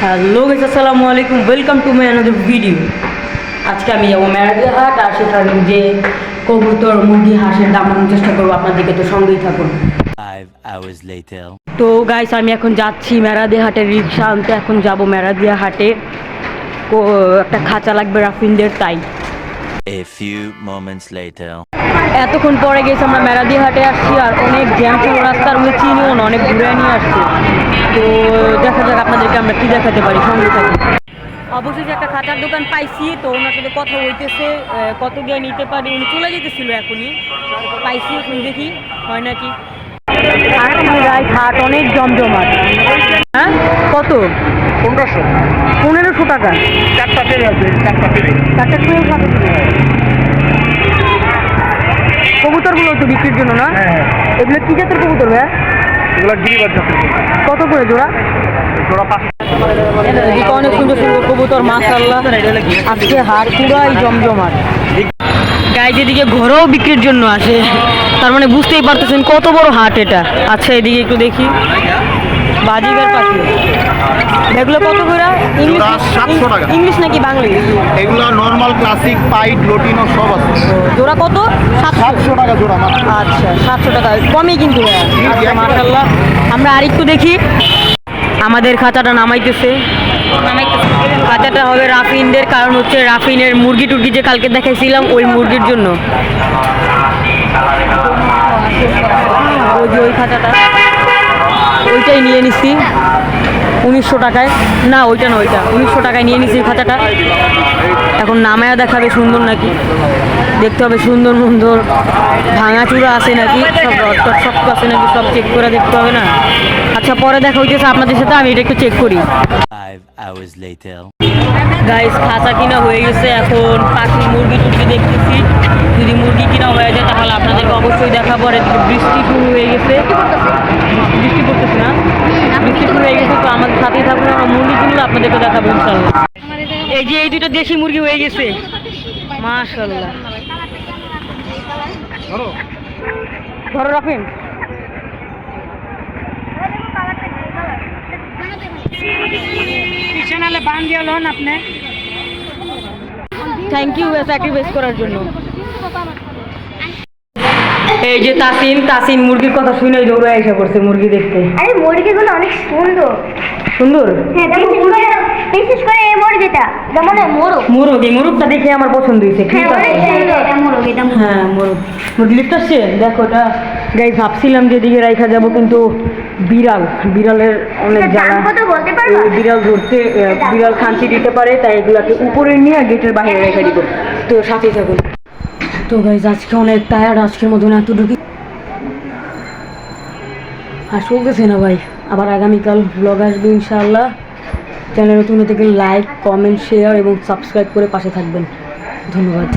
Hello guys, আসসালামু আলাইকুম, welcome to my another video. আজকে আমি যাবো মেরাদিয়া হাট, আর সেখানে যে কবুতর, মুরগি, হাঁসের দাম আনার চেষ্টা করবো। আপনাদেরকে তো সঙ্গেই থাকুন। 5 hours later. তো গাইস, আমি এখন যাচ্ছি মেরাদিয়া হাটের রিক্সা আনতে। এখন যাব মেরাদিয়া হাটে, একটা খাঁচা লাগবে রাফিনদের, তাই। A few moments later. এতক্ষণ পরে গেছি আমরা মেরাদিয়া হাটে আসছি, আর অনেক জ্যাম ছিল রাস্তার মধ্যে, চিনিও না, অনেক ঘুরে নিয়ে আসছি। তো দেখা যাক আপনাদেরকে আমরা কি দেখাতে পারি, সঙ্গে থাকি। অবশেষে একটা খাঁচার দোকান পাইছি, তো ওনার সাথে কথা হইতেছে কত দিয়ে নিতে পারি। উনি চলে যেতেছিল, এখনই পাইছি, এখন দেখি হয় নাকি। হাট অনেক জমজমাট। হ্যাঁ, কত? 1500 টাকা। চারটা কবুতরগুলো তো বিক্রির জন্য না? এগুলো কি জাতের কবুতর ভাই? এগুলো গিরিবাজ জাতের কত করে জোড়া? জোড়া 500। অনেক সুন্দর সুন্দর কবুতর, মাশাআল্লাহ। আজকে হাট পুরাই জমজমাট। গাই যেদিকে ঘরেও বিক্রির জন্য আসে, তার মানে বুঝতেই পারতেছেন কত বড় হাট এটা। আচ্ছা, এদিকে একটু দেখি, বাজিগার পাখি এগুলো কত করে? ইংলিশ নাকি বাংলা? এগুলো নরমাল, ক্লাসিক, পাইট, লোটিনো সব আছে। জোড়া কত? 700 টাকা জোড়া মাত্র। আচ্ছা, 700 টাকা, কমই কিন্তু। আচ্ছা, মাশাআল্লাহ। আমরা আরেকটু দেখি। আমাদের খাঁচাটা নামাইতেছে। খাঁচাটা হবে রাফিনদের, কারণ হচ্ছে রাফিনের মুরগি টুরগি যে কালকে দেখাইছিলাম, ওই মুরগির জন্য। ওই যে ওই খাঁচাটা, ওইটাই নিয়ে নিচ্ছি 1900 টাকায়। না, ওইটা না, ওইটা 1900 টাকায় নিয়ে নিচ্ছি খাঁচাটা। এখন নামায়া দেখাবে সুন্দর নাকি, দেখতে হবে সুন্দর সুন্দর ভাঙাচুরা আছে নাকি, সব রড শক্ত আছে নাকি, সব চেক করে দেখতে হবে না? আচ্ছা, পরে দেখা হইতেছে আপনাদের সাথে, আমি এটা একটু চেক করি। 5 hours later. গাইস, খাঁচা কিনা হয়ে গেছে, এখন পাখি মুরগি টুরগি দেখতেছি। যদি মুরগি কিনা হয়ে যায় তাহলে আপনাদেরকে অবশ্যই দেখাবো। আর এদিকে বৃষ্টি শুরু হয়ে গেছে, বৃষ্টি পড়তেছে না, বৃষ্টি শুরু হয়ে গেছে। তো আমাদের সাথেই থাকুন, আমরা মুরগি কিনলে আপনাদেরকে দেখাবো ইনশাল্লাহ। এই যে এই দুটো দেশি মুরগি হয়ে গেছে, মাশাআল্লাহ। ধরো রাখেন। থ্যাংক ইউ স্যাক্রিফাইস করার জন্য। এই যে তাসিন মুরগির কথা শুনে দৌড়ে এসে পড়ছে মুরগি দেখতে। আরে মুরগিগুলো অনেক সুন্দর সুন্দর। হ্যাঁ, বিশেষ করে এই মুরগিটা, যেমন মোরগটা দেখে আমার পছন্দ হয়েছে। ঠিক আছে, হ্যাঁ, মুরগিটা সে দেখো, ওটা গাই ভাবছিলাম যে এদিকে রাইখা যাব, কিন্তু বিড়ালের অনেক জ্বালা। বিড়াল ধরতে, বিড়াল খান্তি দিতে পারে, তাই এগুলাকে উপরে নিয়ে গেটের বাইরে রেখে দিব। তো সাথেই থাকুন। তো গাইজ, আজকে অনেক টায়ার্ড, আজকের মতন এতটুকু আর চলতেছে না ভাই। আবার আগামীকাল ব্লগ আসবে ইনশাআল্লাহ। চ্যানেল নতুন থেকে লাইক, কমেন্ট, শেয়ার এবং সাবস্ক্রাইব করে পাশে থাকবেন। ধন্যবাদ।